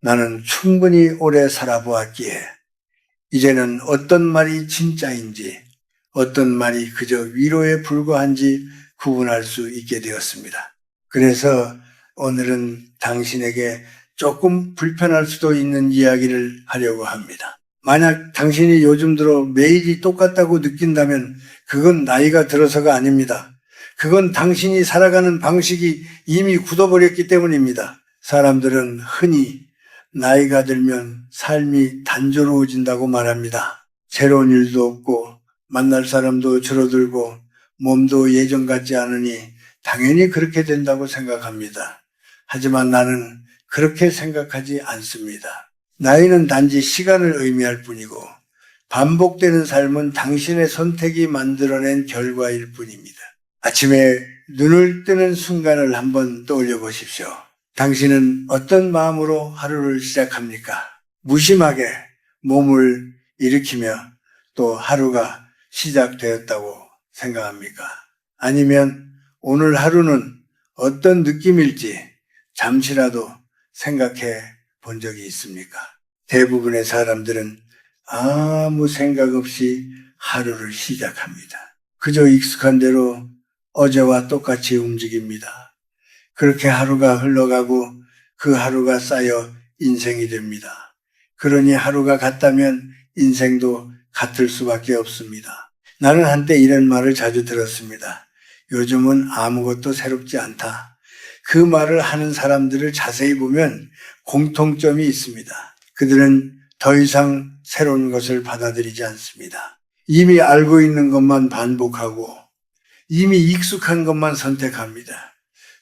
나는 충분히 오래 살아보았기에 이제는 어떤 말이 진짜인지 어떤 말이 그저 위로에 불과한지 구분할 수 있게 되었습니다. 그래서 오늘은 당신에게 조금 불편할 수도 있는 이야기를 하려고 합니다. 만약 당신이 요즘 들어 매일이 똑같다고 느낀다면 그건 나이가 들어서가 아닙니다. 그건 당신이 살아가는 방식이 이미 굳어버렸기 때문입니다. 사람들은 흔히 나이가 들면 삶이 단조로워진다고 말합니다. 새로운 일도 없고 만날 사람도 줄어들고 몸도 예전 같지 않으니 당연히 그렇게 된다고 생각합니다. 하지만 나는 그렇게 생각하지 않습니다. 나이는 단지 시간을 의미할 뿐이고 반복되는 삶은 당신의 선택이 만들어낸 결과일 뿐입니다. 아침에 눈을 뜨는 순간을 한번 떠올려 보십시오. 당신은 어떤 마음으로 하루를 시작합니까? 무심하게 몸을 일으키며 또 하루가 시작되었다고 생각합니까? 아니면 오늘 하루는 어떤 느낌일지 잠시라도 생각해 본 적이 있습니까? 대부분의 사람들은 아무 생각 없이 하루를 시작합니다. 그저 익숙한 대로 어제와 똑같이 움직입니다. 그렇게 하루가 흘러가고 그 하루가 쌓여 인생이 됩니다. 그러니 하루가 같다면 인생도 같을 수밖에 없습니다. 나는 한때 이런 말을 자주 들었습니다. 요즘은 아무것도 새롭지 않다. 그 말을 하는 사람들을 자세히 보면 공통점이 있습니다. 그들은 더 이상 새로운 것을 받아들이지 않습니다. 이미 알고 있는 것만 반복하고 이미 익숙한 것만 선택합니다.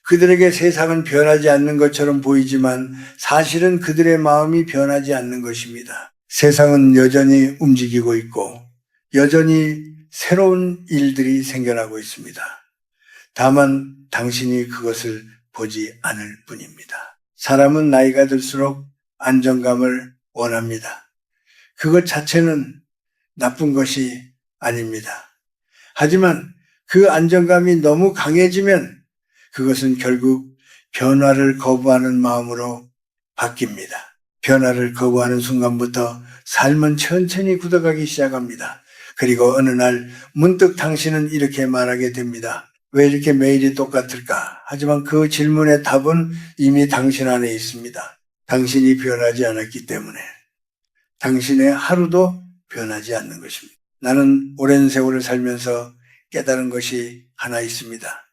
그들에게 세상은 변하지 않는 것처럼 보이지만 사실은 그들의 마음이 변하지 않는 것입니다. 세상은 여전히 움직이고 있고 여전히 새로운 일들이 생겨나고 있습니다. 다만 당신이 그것을 보지 않을 뿐입니다. 사람은 나이가 들수록 안정감을 원합니다. 그것 자체는 나쁜 것이 아닙니다. 하지만 그 안정감이 너무 강해지면 그것은 결국 변화를 거부하는 마음으로 바뀝니다. 변화를 거부하는 순간부터 삶은 천천히 굳어가기 시작합니다. 그리고 어느 날 문득 당신은 이렇게 말하게 됩니다. 왜 이렇게 매일이 똑같을까? 하지만 그 질문의 답은 이미 당신 안에 있습니다. 당신이 변하지 않았기 때문에 당신의 하루도 변하지 않는 것입니다. 나는 오랜 세월을 살면서 깨달은 것이 하나 있습니다.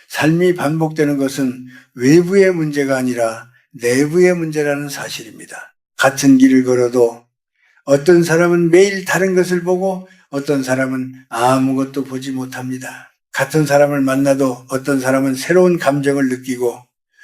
삶이 반복되는 것은 외부의 문제가 아니라 내부의 문제라는 사실입니다. 같은 길을 걸어도 어떤 사람은 매일 다른 것을 보고 어떤 사람은 아무것도 보지 못합니다. 같은 사람을 만나도 어떤 사람은 새로운 감정을 느끼고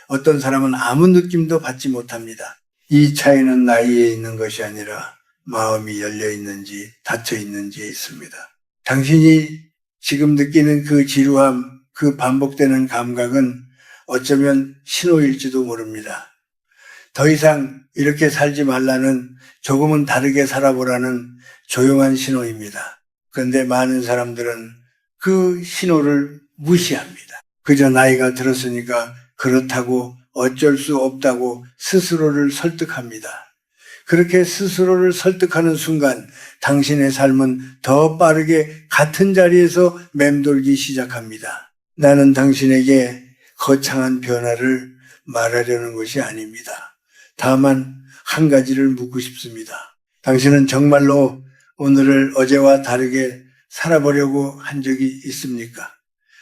어떤 사람은 아무 느낌도 받지 못합니다. 이 차이는 나이에 있는 것이 아니라 마음이 열려 있는지 닫혀 있는지에 있습니다. 당신이 지금 느끼는 그 지루함, 그 반복되는 감각은 어쩌면 신호일지도 모릅니다. 더 이상 이렇게 살지 말라는, 조금은 다르게 살아보라는 조용한 신호입니다. 그런데 많은 사람들은 그 신호를 무시합니다. 그저 나이가 들었으니까 그렇다고 어쩔 수 없다고 스스로를 설득합니다. 그렇게 스스로를 설득하는 순간 당신의 삶은 더 빠르게 같은 자리에서 맴돌기 시작합니다. 나는 당신에게 거창한 변화를 말하려는 것이 아닙니다. 다만 한 가지를 묻고 싶습니다. 당신은 정말로 오늘을 어제와 다르게 살아보려고 한 적이 있습니까?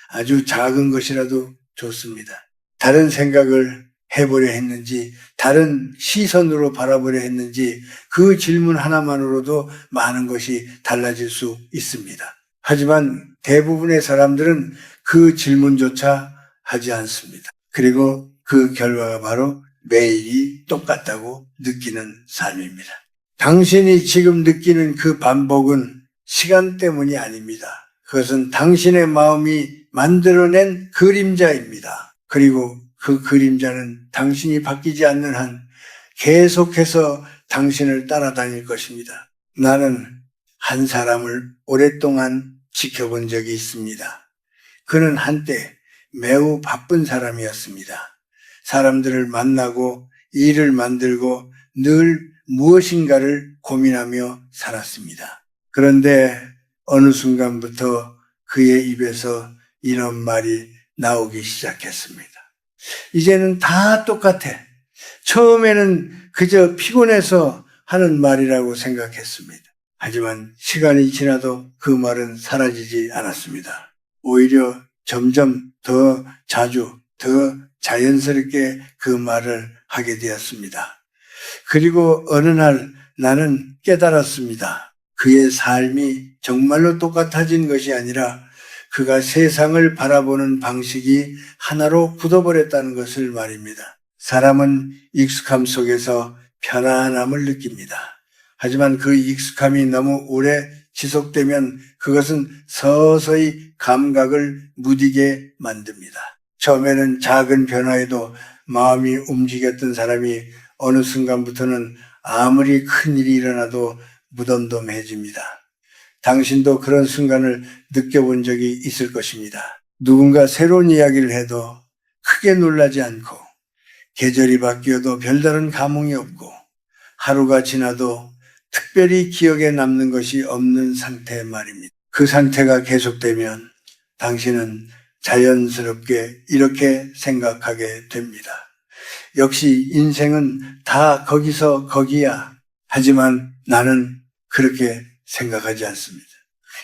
아주 작은 것이라도 좋습니다. 다른 생각을 해보려 했는지, 다른 시선으로 바라보려 했는지, 그 질문 하나만으로도 많은 것이 달라질 수 있습니다. 하지만 대부분의 사람들은 그 질문조차 하지 않습니다. 그리고 그 결과가 바로 매일이 똑같다고 느끼는 삶입니다. 당신이 지금 느끼는 그 반복은 시간 때문이 아닙니다. 그것은 당신의 마음이 만들어낸 그림자입니다. 그리고 그 그림자는 당신이 바뀌지 않는 한 계속해서 당신을 따라다닐 것입니다. 나는 한 사람을 오랫동안 지켜본 적이 있습니다. 그는 한때 매우 바쁜 사람이었습니다. 사람들을 만나고 일을 만들고 늘 무엇인가를 고민하며 살았습니다. 그런데 어느 순간부터 그의 입에서 이런 말이 나오기 시작했습니다. 이제는 다 똑같아. 처음에는 그저 피곤해서 하는 말이라고 생각했습니다. 하지만 시간이 지나도 그 말은 사라지지 않았습니다. 오히려 점점 더 자주, 더 자연스럽게 그 말을 하게 되었습니다. 그리고 어느 날 나는 깨달았습니다. 그의 삶이 정말로 똑같아진 것이 아니라 그가 세상을 바라보는 방식이 하나로 굳어버렸다는 것을 말입니다. 사람은 익숙함 속에서 편안함을 느낍니다. 하지만 그 익숙함이 너무 오래 지속되면 그것은 서서히 감각을 무디게 만듭니다. 처음에는 작은 변화에도 마음이 움직였던 사람이 어느 순간부터는 아무리 큰 일이 일어나도 무덤덤해집니다. 당신도 그런 순간을 느껴본 적이 있을 것입니다. 누군가 새로운 이야기를 해도 크게 놀라지 않고 계절이 바뀌어도 별다른 감흥이 없고 하루가 지나도 특별히 기억에 남는 것이 없는 상태 말입니다. 그 상태가 계속되면 당신은 자연스럽게 이렇게 생각하게 됩니다. 역시 인생은 다 거기서 거기야. 하지만 나는 그렇게 생각하지 않습니다.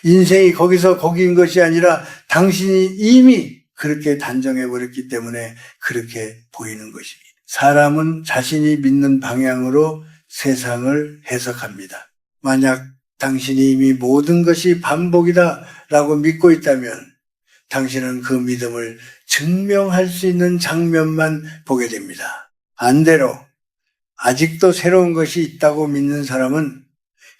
인생이 거기서 거기인 것이 아니라 당신이 이미 그렇게 단정해버렸기 때문에 그렇게 보이는 것입니다. 사람은 자신이 믿는 방향으로 세상을 해석합니다. 만약 당신이 이미 모든 것이 반복이다라고 믿고 있다면 당신은 그 믿음을 증명할 수 있는 장면만 보게 됩니다. 반대로 아직도 새로운 것이 있다고 믿는 사람은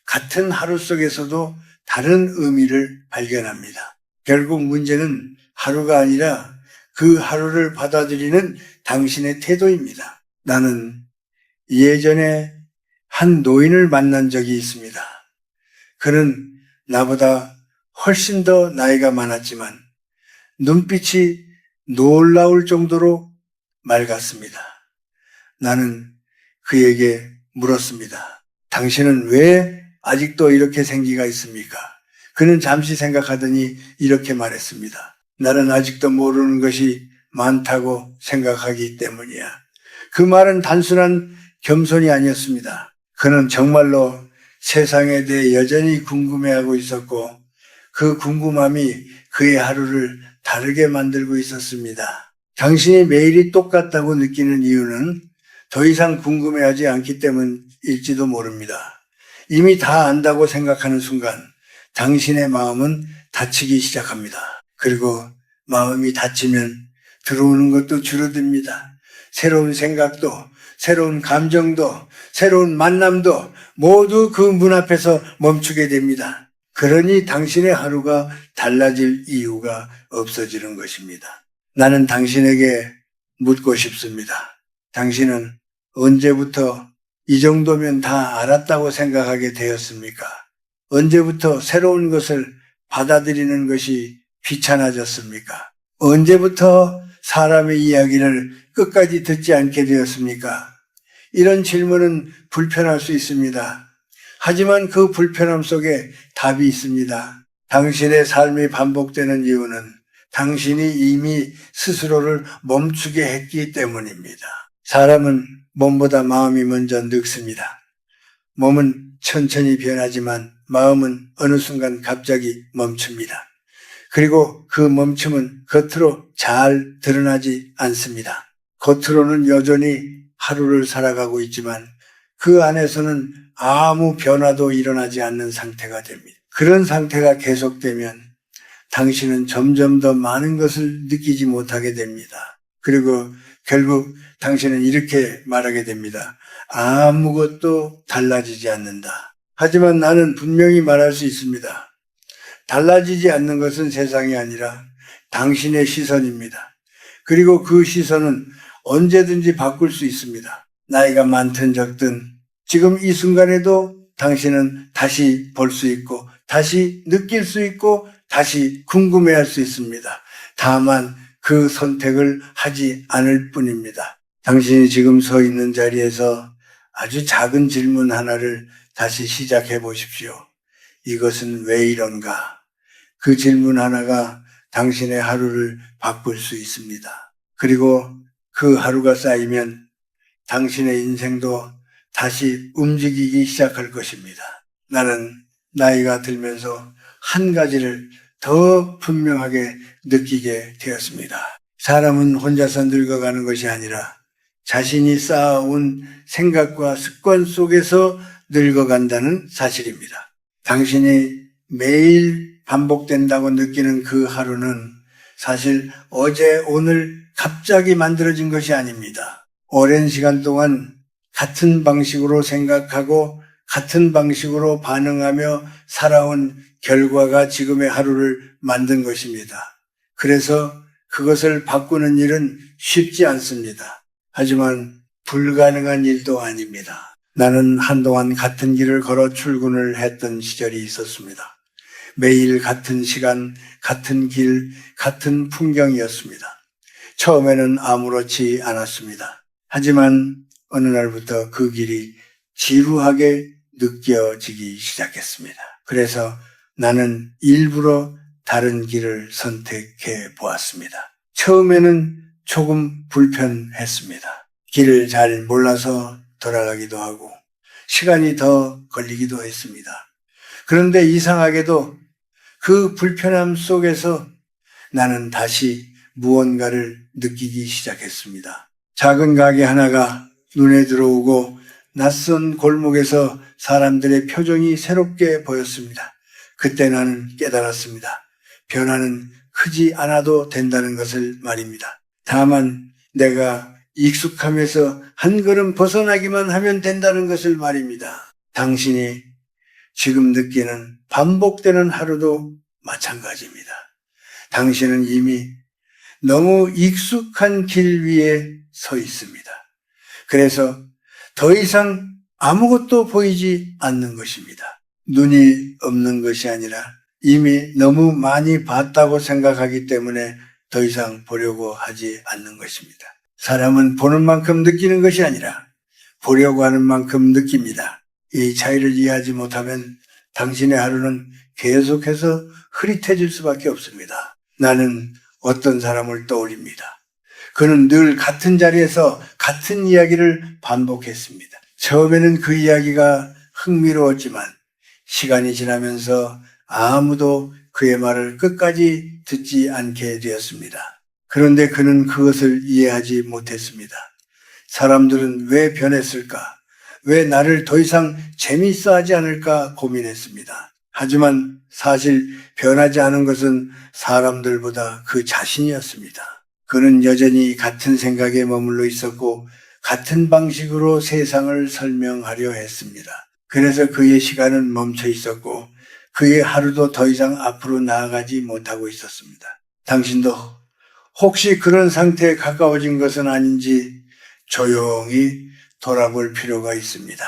같은 하루 속에서도 다른 의미를 발견합니다. 결국 문제는 하루가 아니라 그 하루를 받아들이는 당신의 태도입니다. 나는 예전에 한 노인을 만난 적이 있습니다. 그는 나보다 훨씬 더 나이가 많았지만 눈빛이 놀라울 정도로 맑았습니다. 나는 그에게 물었습니다. 당신은 왜 아직도 이렇게 생기가 있습니까? 그는 잠시 생각하더니 이렇게 말했습니다. 나는 아직도 모르는 것이 많다고 생각하기 때문이야. 그 말은 단순한 겸손이 아니었습니다. 그는 정말로 세상에 대해 여전히 궁금해하고 있었고 그 궁금함이 그의 하루를 다르게 만들고 있었습니다. 당신이 매일이 똑같다고 느끼는 이유는 더 이상 궁금해하지 않기 때문일지도 모릅니다. 이미 다 안다고 생각하는 순간 당신의 마음은 다치기 시작합니다. 그리고 마음이 다치면 들어오는 것도 줄어듭니다. 새로운 생각도, 새로운 감정도, 새로운 만남도 모두 그 문 앞에서 멈추게 됩니다. 그러니 당신의 하루가 달라질 이유가 없어지는 것입니다. 나는 당신에게 묻고 싶습니다. 당신은 언제부터 이 정도면 다 알았다고 생각하게 되었습니까? 언제부터 새로운 것을 받아들이는 것이 귀찮아졌습니까? 언제부터 사람의 이야기를 끝까지 듣지 않게 되었습니까? 이런 질문은 불편할 수 있습니다. 하지만 그 불편함 속에 답이 있습니다. 당신의 삶이 반복되는 이유는 당신이 이미 스스로를 멈추게 했기 때문입니다. 사람은 몸보다 마음이 먼저 늙습니다. 몸은 천천히 변하지만 마음은 어느 순간 갑자기 멈춥니다. 그리고 그 멈춤은 겉으로 잘 드러나지 않습니다. 겉으로는 여전히 하루를 살아가고 있지만 그 안에서는 아무 변화도 일어나지 않는 상태가 됩니다. 그런 상태가 계속되면 당신은 점점 더 많은 것을 느끼지 못하게 됩니다. 그리고 결국 당신은 이렇게 말하게 됩니다. 아무것도 달라지지 않는다. 하지만 나는 분명히 말할 수 있습니다. 달라지지 않는 것은 세상이 아니라 당신의 시선입니다. 그리고 그 시선은 언제든지 바꿀 수 있습니다. 나이가 많든 적든 지금 이 순간에도 당신은 다시 볼 수 있고 다시 느낄 수 있고 다시 궁금해할 수 있습니다. 다만 그 선택을 하지 않을 뿐입니다. 당신이 지금 서 있는 자리에서 아주 작은 질문 하나를 다시 시작해 보십시오. 이것은 왜 이런가? 그 질문 하나가 당신의 하루를 바꿀 수 있습니다. 그리고 그 하루가 쌓이면 당신의 인생도 다시 움직이기 시작할 것입니다. 나는 나이가 들면서 한 가지를 더 분명하게 느끼게 되었습니다. 사람은 혼자서 늙어가는 것이 아니라 자신이 쌓아온 생각과 습관 속에서 늙어간다는 사실입니다. 당신이 매일 반복된다고 느끼는 그 하루는 사실 어제 오늘 갑자기 만들어진 것이 아닙니다. 오랜 시간 동안 같은 방식으로 생각하고 같은 방식으로 반응하며 살아온 결과가 지금의 하루를 만든 것입니다. 그래서 그것을 바꾸는 일은 쉽지 않습니다. 하지만 불가능한 일도 아닙니다. 나는 한동안 같은 길을 걸어 출근을 했던 시절이 있었습니다. 매일 같은 시간, 같은 길, 같은 풍경이었습니다. 처음에는 아무렇지 않았습니다. 하지만 어느 날부터 그 길이 지루하게 느껴지기 시작했습니다. 그래서 나는 일부러 다른 길을 선택해 보았습니다. 처음에는 조금 불편했습니다. 길을 잘 몰라서 돌아가기도 하고 시간이 더 걸리기도 했습니다. 그런데 이상하게도 그 불편함 속에서 나는 다시 무언가를 느끼기 시작했습니다. 작은 가게 하나가 눈에 들어오고 낯선 골목에서 사람들의 표정이 새롭게 보였습니다. 그때 나는 깨달았습니다. 변화는 크지 않아도 된다는 것을 말입니다. 다만 내가 익숙함에서 한 걸음 벗어나기만 하면 된다는 것을 말입니다. 당신이 지금 느끼는 반복되는 하루도 마찬가지입니다. 당신은 이미 너무 익숙한 길 위에 서 있습니다. 그래서 더 이상 아무것도 보이지 않는 것입니다. 눈이 없는 것이 아니라 이미 너무 많이 봤다고 생각하기 때문에 더 이상 보려고 하지 않는 것입니다. 사람은 보는 만큼 느끼는 것이 아니라 보려고 하는 만큼 느낍니다. 이 차이를 이해하지 못하면 당신의 하루는 계속해서 흐릿해질 수밖에 없습니다. 나는 어떤 사람을 떠올립니다. 그는 늘 같은 자리에서 같은 이야기를 반복했습니다. 처음에는 그 이야기가 흥미로웠지만 시간이 지나면서 아무도 그의 말을 끝까지 듣지 않게 되었습니다. 그런데 그는 그것을 이해하지 못했습니다. 사람들은 왜 변했을까? 왜 나를 더 이상 재미있어 하지 않을까 고민했습니다. 하지만 사실 변하지 않은 것은 사람들보다 그 자신이었습니다. 그는 여전히 같은 생각에 머물러 있었고 같은 방식으로 세상을 설명하려 했습니다. 그래서 그의 시간은 멈춰 있었고 그의 하루도 더 이상 앞으로 나아가지 못하고 있었습니다. 당신도 혹시 그런 상태에 가까워진 것은 아닌지 조용히 돌아볼 필요가 있습니다.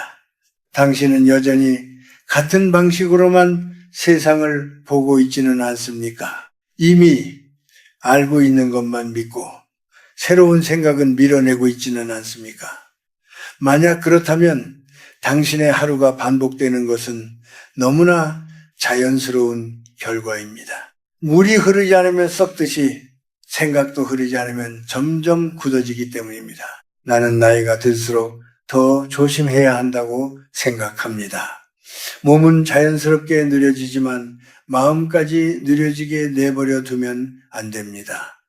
당신은 여전히 같은 방식으로만 세상을 보고 있지는 않습니까? 이미 알고 있는 것만 믿고 새로운 생각은 밀어내고 있지는 않습니까? 만약 그렇다면 당신의 하루가 반복되는 것은 너무나 자연스러운 결과입니다. 물이 흐르지 않으면 썩듯이 생각도 흐르지 않으면 점점 굳어지기 때문입니다. 나는 나이가 들수록 더 조심해야 한다고 생각합니다. 몸은 자연스럽게 느려지지만 마음까지 느려지게 내버려 두면 안 됩니다.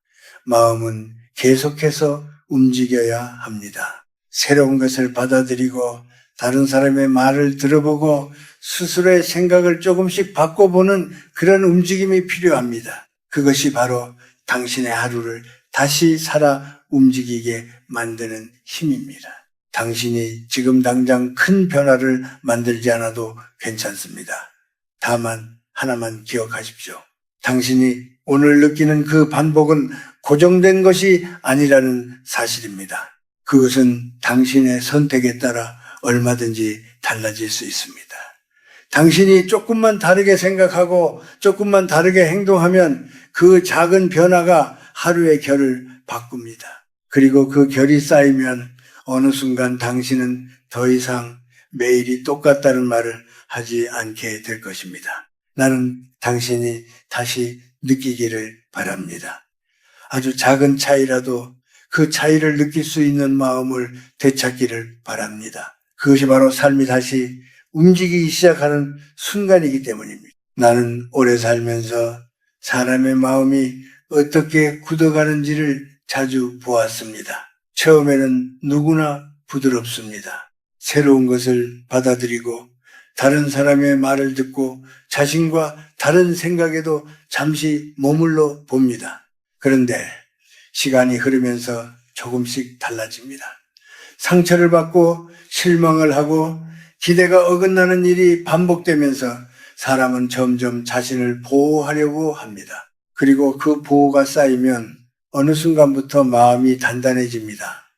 마음은 계속해서 움직여야 합니다. 새로운 것을 받아들이고 다른 사람의 말을 들어보고 스스로의 생각을 조금씩 바꿔보는 그런 움직임이 필요합니다. 그것이 바로 당신의 하루를 다시 살아 움직이게 만드는 힘입니다. 당신이 지금 당장 큰 변화를 만들지 않아도 괜찮습니다. 다만 하나만 기억하십시오. 당신이 오늘 느끼는 그 반복은 고정된 것이 아니라는 사실입니다. 그것은 당신의 선택에 따라 얼마든지 달라질 수 있습니다. 당신이 조금만 다르게 생각하고 조금만 다르게 행동하면 그 작은 변화가 하루의 결을 바꿉니다. 그리고 그 결이 쌓이면 어느 순간 당신은 더 이상 매일이 똑같다는 말을 하지 않게 될 것입니다. 나는 당신이 다시 느끼기를 바랍니다. 아주 작은 차이라도 그 차이를 느낄 수 있는 마음을 되찾기를 바랍니다. 그것이 바로 삶이 다시 움직이기 시작하는 순간이기 때문입니다. 나는 오래 살면서 사람의 마음이 어떻게 굳어가는지를 자주 보았습니다. 처음에는 누구나 부드럽습니다. 새로운 것을 받아들이고 다른 사람의 말을 듣고 자신과 다른 생각에도 잠시 머물러 봅니다. 그런데 시간이 흐르면서 조금씩 달라집니다. 상처를 받고 실망을 하고 기대가 어긋나는 일이 반복되면서 사람은 점점 자신을 보호하려고 합니다. 그리고 그 보호가 쌓이면 어느 순간부터 마음이 단단해집니다.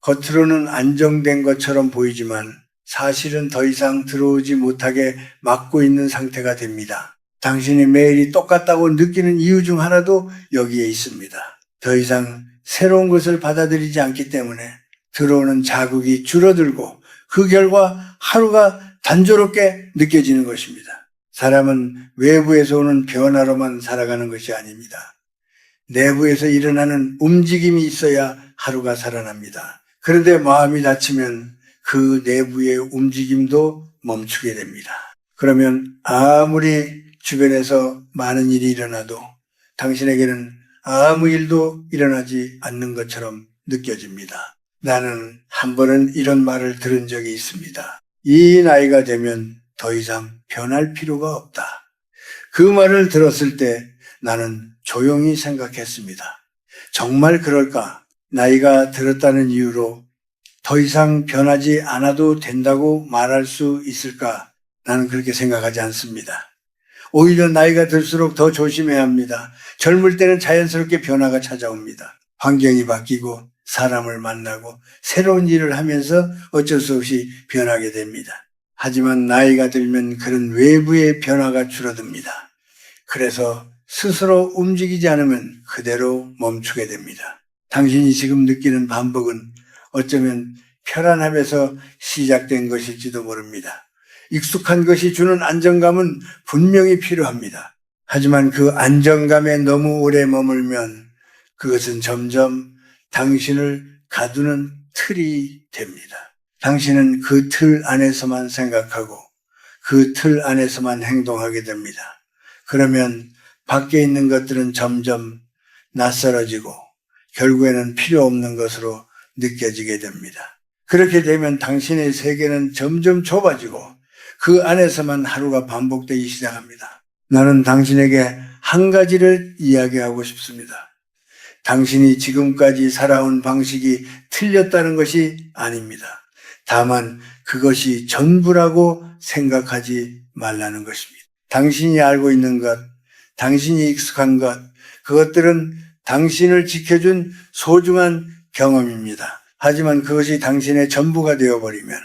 겉으로는 안정된 것처럼 보이지만 사실은 더 이상 들어오지 못하게 막고 있는 상태가 됩니다. 당신이 매일이 똑같다고 느끼는 이유 중 하나도 여기에 있습니다. 더 이상 새로운 것을 받아들이지 않기 때문에 들어오는 자극이 줄어들고 그 결과 하루가 단조롭게 느껴지는 것입니다. 사람은 외부에서 오는 변화로만 살아가는 것이 아닙니다. 내부에서 일어나는 움직임이 있어야 하루가 살아납니다. 그런데 마음이 닫히면 그 내부의 움직임도 멈추게 됩니다. 그러면 아무리 주변에서 많은 일이 일어나도 당신에게는 아무 일도 일어나지 않는 것처럼 느껴집니다. 나는 한 번은 이런 말을 들은 적이 있습니다. 이 나이가 되면 더 이상 변할 필요가 없다. 그 말을 들었을 때 나는 조용히 생각했습니다. 정말 그럴까? 나이가 들었다는 이유로 더 이상 변하지 않아도 된다고 말할 수 있을까? 나는 그렇게 생각하지 않습니다. 오히려 나이가 들수록 더 조심해야 합니다. 젊을 때는 자연스럽게 변화가 찾아옵니다. 환경이 바뀌고 사람을 만나고 새로운 일을 하면서 어쩔 수 없이 변하게 됩니다. 하지만 나이가 들면 그런 외부의 변화가 줄어듭니다. 그래서 스스로 움직이지 않으면 그대로 멈추게 됩니다. 당신이 지금 느끼는 반복은 어쩌면 편안함에서 시작된 것일지도 모릅니다. 익숙한 것이 주는 안정감은 분명히 필요합니다. 하지만 그 안정감에 너무 오래 머물면 그것은 점점 당신을 가두는 틀이 됩니다. 당신은 그 틀 안에서만 생각하고 그 틀 안에서만 행동하게 됩니다. 그러면 밖에 있는 것들은 점점 낯설어지고 결국에는 필요 없는 것으로 느껴지게 됩니다. 그렇게 되면 당신의 세계는 점점 좁아지고 그 안에서만 하루가 반복되기 시작합니다. 나는 당신에게 한 가지를 이야기하고 싶습니다. 당신이 지금까지 살아온 방식이 틀렸다는 것이 아닙니다. 다만 그것이 전부라고 생각하지 말라는 것입니다. 당신이 알고 있는 것, 당신이 익숙한 것, 그것들은 당신을 지켜준 소중한 경험입니다. 하지만 그것이 당신의 전부가 되어버리면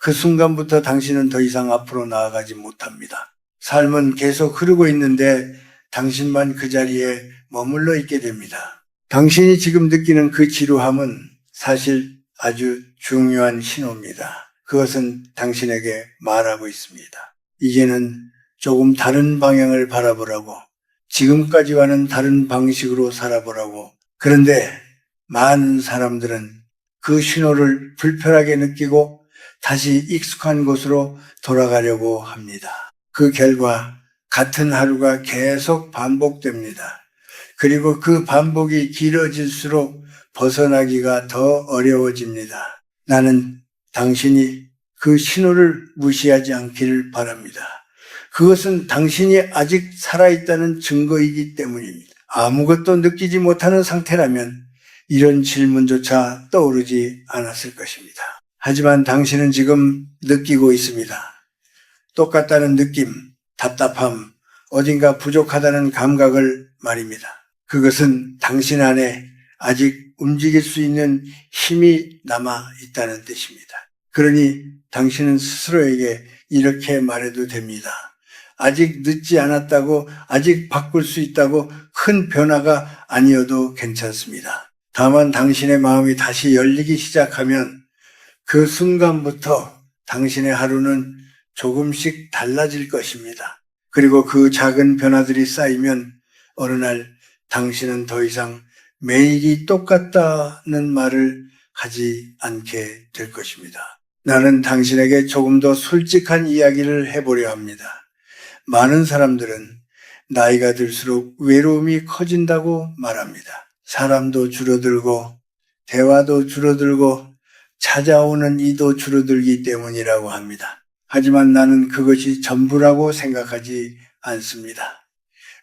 그 순간부터 당신은 더 이상 앞으로 나아가지 못합니다. 삶은 계속 흐르고 있는데 당신만 그 자리에 머물러 있게 됩니다. 당신이 지금 느끼는 그 지루함은 사실 아주 중요한 신호입니다. 그것은 당신에게 말하고 있습니다. 이제는 조금 다른 방향을 바라보라고, 지금까지와는 다른 방식으로 살아보라고. 그런데 많은 사람들은 그 신호를 불편하게 느끼고 다시 익숙한 곳으로 돌아가려고 합니다. 그 결과 같은 하루가 계속 반복됩니다. 그리고 그 반복이 길어질수록 벗어나기가 더 어려워집니다. 나는 당신이 그 신호를 무시하지 않기를 바랍니다. 그것은 당신이 아직 살아있다는 증거이기 때문입니다. 아무것도 느끼지 못하는 상태라면 이런 질문조차 떠오르지 않았을 것입니다. 하지만 당신은 지금 느끼고 있습니다. 똑같다는 느낌, 답답함, 어딘가 부족하다는 감각을 말입니다. 그것은 당신 안에 아직 움직일 수 있는 힘이 남아 있다는 뜻입니다. 그러니 당신은 스스로에게 이렇게 말해도 됩니다. 아직 늦지 않았다고, 아직 바꿀 수 있다고, 큰 변화가 아니어도 괜찮습니다. 다만 당신의 마음이 다시 열리기 시작하면 그 순간부터 당신의 하루는 조금씩 달라질 것입니다. 그리고 그 작은 변화들이 쌓이면 어느 날 당신은 더 이상 매일이 똑같다는 말을 하지 않게 될 것입니다. 나는 당신에게 조금 더 솔직한 이야기를 해보려 합니다. 많은 사람들은 나이가 들수록 외로움이 커진다고 말합니다. 사람도 줄어들고 대화도 줄어들고 찾아오는 이도 줄어들기 때문이라고 합니다. 하지만 나는 그것이 전부라고 생각하지 않습니다.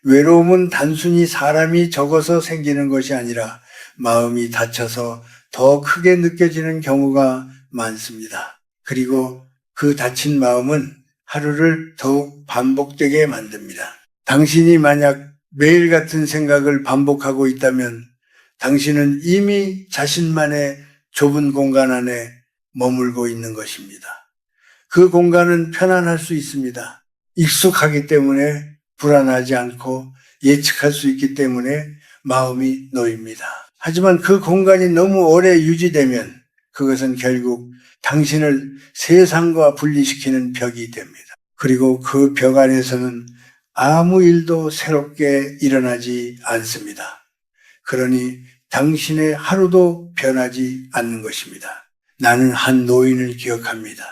외로움은 단순히 사람이 적어서 생기는 것이 아니라 마음이 다쳐서 더 크게 느껴지는 경우가 많습니다. 그리고 그 다친 마음은 하루를 더욱 반복되게 만듭니다. 당신이 만약 매일 같은 생각을 반복하고 있다면 당신은 이미 자신만의 좁은 공간 안에 머물고 있는 것입니다. 그 공간은 편안할 수 있습니다. 익숙하기 때문에 불안하지 않고 예측할 수 있기 때문에 마음이 놓입니다. 하지만 그 공간이 너무 오래 유지되면 그것은 결국 당신을 세상과 분리시키는 벽이 됩니다. 그리고 그 벽 안에서는 아무 일도 새롭게 일어나지 않습니다. 그러니 당신의 하루도 변하지 않는 것입니다. 나는 한 노인을 기억합니다.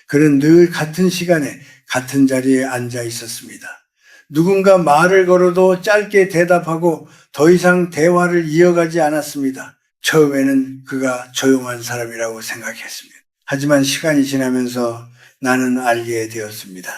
그는 늘 같은 시간에 같은 자리에 앉아 있었습니다. 누군가 말을 걸어도 짧게 대답하고 더 이상 대화를 이어가지 않았습니다. 처음에는 그가 조용한 사람이라고 생각했습니다. 하지만 시간이 지나면서 나는 알게 되었습니다.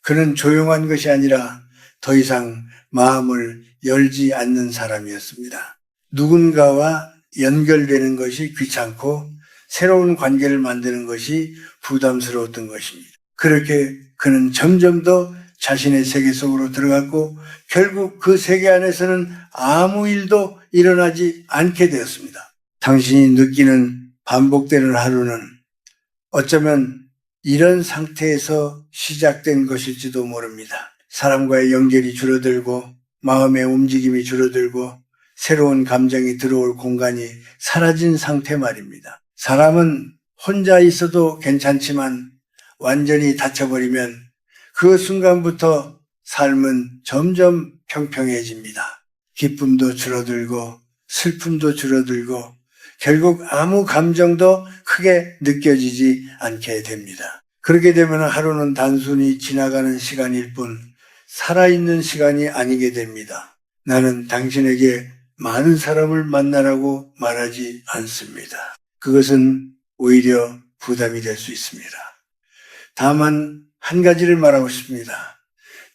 그는 조용한 것이 아니라 더 이상 마음을 열지 않는 사람이었습니다. 누군가와 연결되는 것이 귀찮고 새로운 관계를 만드는 것이 부담스러웠던 것입니다. 그렇게 그는 점점 더 자신의 세계 속으로 들어갔고 결국 그 세계 안에서는 아무 일도 일어나지 않게 되었습니다. 당신이 느끼는 반복되는 하루는 어쩌면 이런 상태에서 시작된 것일지도 모릅니다. 사람과의 연결이 줄어들고 마음의 움직임이 줄어들고 새로운 감정이 들어올 공간이 사라진 상태 말입니다. 사람은 혼자 있어도 괜찮지만 완전히 닫혀버리면 그 순간부터 삶은 점점 평평해집니다. 기쁨도 줄어들고 슬픔도 줄어들고 결국 아무 감정도 크게 느껴지지 않게 됩니다. 그렇게 되면 하루는 단순히 지나가는 시간일 뿐 살아있는 시간이 아니게 됩니다. 나는 당신에게 많은 사람을 만나라고 말하지 않습니다. 그것은 오히려 부담이 될 수 있습니다. 다만 한 가지를 말하고 싶습니다.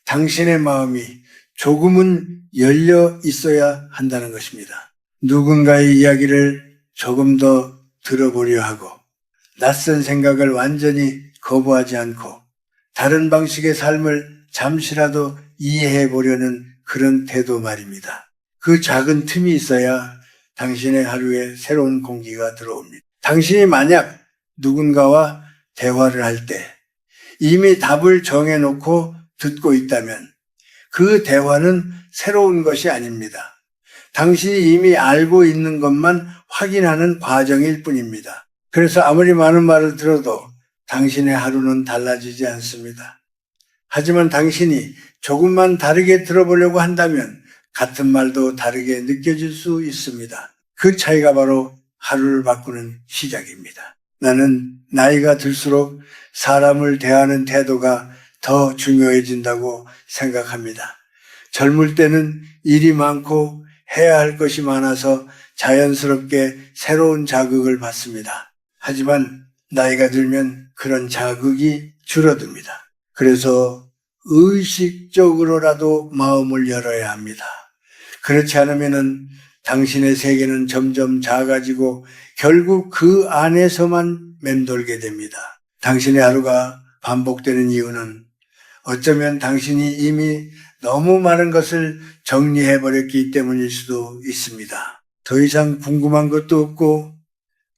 당신의 마음이 조금은 열려 있어야 한다는 것입니다. 누군가의 이야기를 조금 더 들어보려 하고 낯선 생각을 완전히 거부하지 않고 다른 방식의 삶을 잠시라도 이해해 보려는 그런 태도 말입니다. 그 작은 틈이 있어야 당신의 하루에 새로운 공기가 들어옵니다. 당신이 만약 누군가와 대화를 할 때 이미 답을 정해놓고 듣고 있다면 그 대화는 새로운 것이 아닙니다. 당신이 이미 알고 있는 것만 확인하는 과정일 뿐입니다. 그래서 아무리 많은 말을 들어도 당신의 하루는 달라지지 않습니다. 하지만 당신이 조금만 다르게 들어보려고 한다면 같은 말도 다르게 느껴질 수 있습니다. 그 차이가 바로 하루를 바꾸는 시작입니다. 나는 나이가 들수록 사람을 대하는 태도가 더 중요해진다고 생각합니다. 젊을 때는 일이 많고 해야 할 것이 많아서 자연스럽게 새로운 자극을 받습니다. 하지만 나이가 들면 그런 자극이 줄어듭니다. 그래서 의식적으로라도 마음을 열어야 합니다. 그렇지 않으면 당신의 세계는 점점 작아지고 결국 그 안에서만 맴돌게 됩니다. 당신의 하루가 반복되는 이유는 어쩌면 당신이 이미 너무 많은 것을 정리해버렸기 때문일 수도 있습니다. 더 이상 궁금한 것도 없고,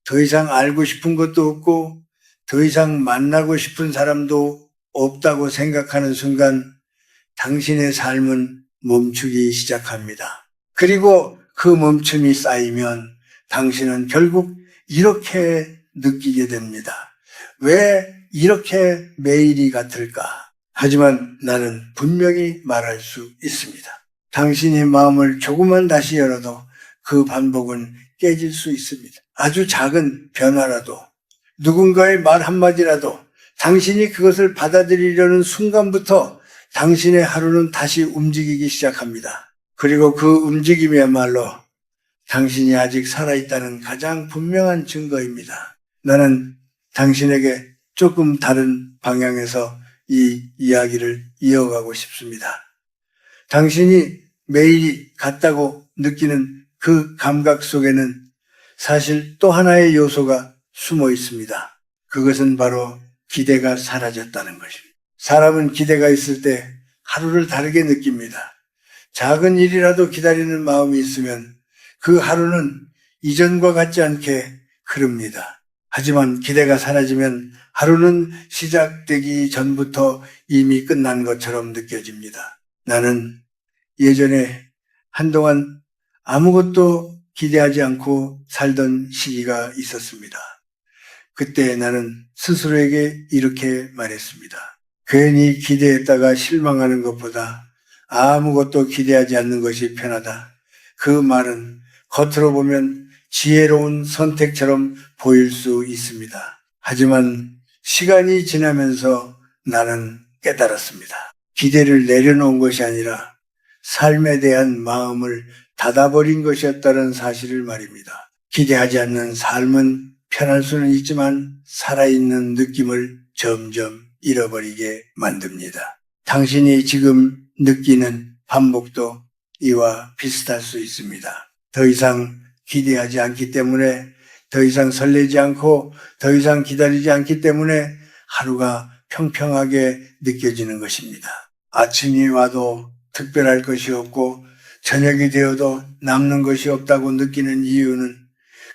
더 이상 알고 싶은 것도 없고, 더 이상 만나고 싶은 사람도 없다고 생각하는 순간 당신의 삶은 멈추기 시작합니다. 그리고 그 멈춤이 쌓이면 당신은 결국 이렇게 느끼게 됩니다. 왜 이렇게 매일이 같을까? 하지만 나는 분명히 말할 수 있습니다. 당신이 마음을 조금만 다시 열어도 그 반복은 깨질 수 있습니다. 아주 작은 변화라도, 누군가의 말 한마디라도 당신이 그것을 받아들이려는 순간부터 당신의 하루는 다시 움직이기 시작합니다. 그리고 그 움직임이야말로 당신이 아직 살아있다는 가장 분명한 증거입니다. 나는 당신에게 조금 다른 방향에서 이 이야기를 이어가고 싶습니다. 당신이 매일이 같다고 느끼는 그 감각 속에는 사실 또 하나의 요소가 숨어 있습니다. 그것은 바로 기대가 사라졌다는 것입니다. 사람은 기대가 있을 때 하루를 다르게 느낍니다. 작은 일이라도 기다리는 마음이 있으면 그 하루는 이전과 같지 않게 흐릅니다. 하지만 기대가 사라지면 하루는 시작되기 전부터 이미 끝난 것처럼 느껴집니다. 나는 예전에 한동안 아무것도 기대하지 않고 살던 시기가 있었습니다. 그때 나는 스스로에게 이렇게 말했습니다. 괜히 기대했다가 실망하는 것보다 아무것도 기대하지 않는 것이 편하다. 그 말은 겉으로 보면 지혜로운 선택처럼 보일 수 있습니다. 하지만 시간이 지나면서 나는 깨달았습니다. 기대를 내려놓은 것이 아니라 삶에 대한 마음을 닫아버린 것이었다는 사실을 말입니다. 기대하지 않는 삶은 편할 수는 있지만 살아있는 느낌을 점점 잃어버리게 만듭니다. 당신이 지금 느끼는 반복도 이와 비슷할 수 있습니다. 더 이상 기대하지 않기 때문에, 더 이상 설레지 않고 더 이상 기다리지 않기 때문에 하루가 평평하게 느껴지는 것입니다. 아침이 와도 특별할 것이 없고 저녁이 되어도 남는 것이 없다고 느끼는 이유는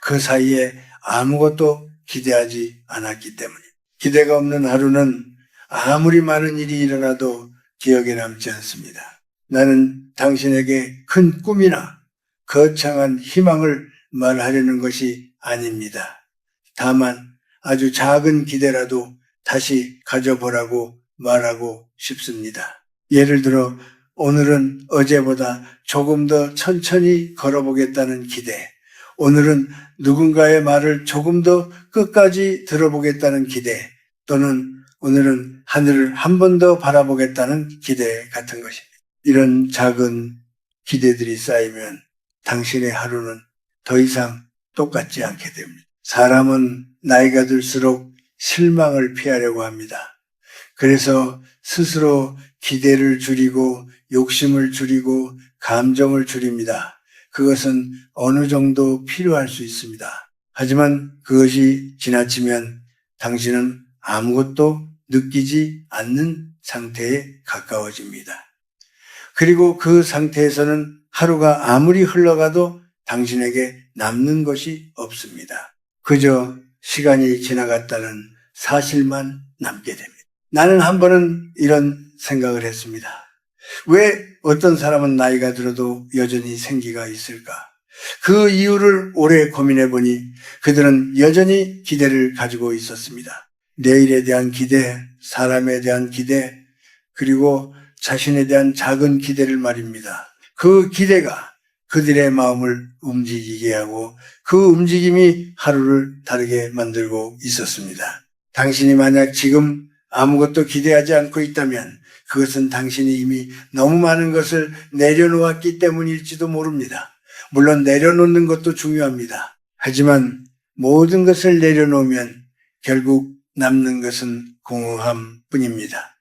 그 사이에 아무것도 기대하지 않았기 때문입니다. 기대가 없는 하루는 아무리 많은 일이 일어나도 기억에 남지 않습니다. 나는 당신에게 큰 꿈이나 거창한 희망을 말하려는 것이 아닙니다. 다만 아주 작은 기대라도 다시 가져보라고 말하고 싶습니다. 예를 들어 오늘은 어제보다 조금 더 천천히 걸어보겠다는 기대, 오늘은 누군가의 말을 조금 더 끝까지 들어보겠다는 기대, 또는 오늘은 하늘을 한 번 더 바라보겠다는 기대 같은 것입니다. 이런 작은 기대들이 쌓이면 당신의 하루는 더 이상 똑같지 않게 됩니다. 사람은 나이가 들수록 실망을 피하려고 합니다. 그래서 스스로 기대를 줄이고 욕심을 줄이고 감정을 줄입니다. 그것은 어느 정도 필요할 수 있습니다. 하지만 그것이 지나치면 당신은 아무것도 느끼지 않는 상태에 가까워집니다. 그리고 그 상태에서는 하루가 아무리 흘러가도 당신에게 남는 것이 없습니다. 그저 시간이 지나갔다는 사실만 남게 됩니다. 나는 한 번은 이런 생각을 했습니다. 왜 어떤 사람은 나이가 들어도 여전히 생기가 있을까? 그 이유를 오래 고민해 보니 그들은 여전히 기대를 가지고 있었습니다. 내일에 대한 기대, 사람에 대한 기대, 그리고 자신에 대한 작은 기대를 말입니다. 그 기대가 그들의 마음을 움직이게 하고 그 움직임이 하루를 다르게 만들고 있었습니다. 당신이 만약 지금 아무것도 기대하지 않고 있다면 그것은 당신이 이미 너무 많은 것을 내려놓았기 때문일지도 모릅니다. 물론 내려놓는 것도 중요합니다. 하지만 모든 것을 내려놓으면 결국 남는 것은 공허함 뿐입니다.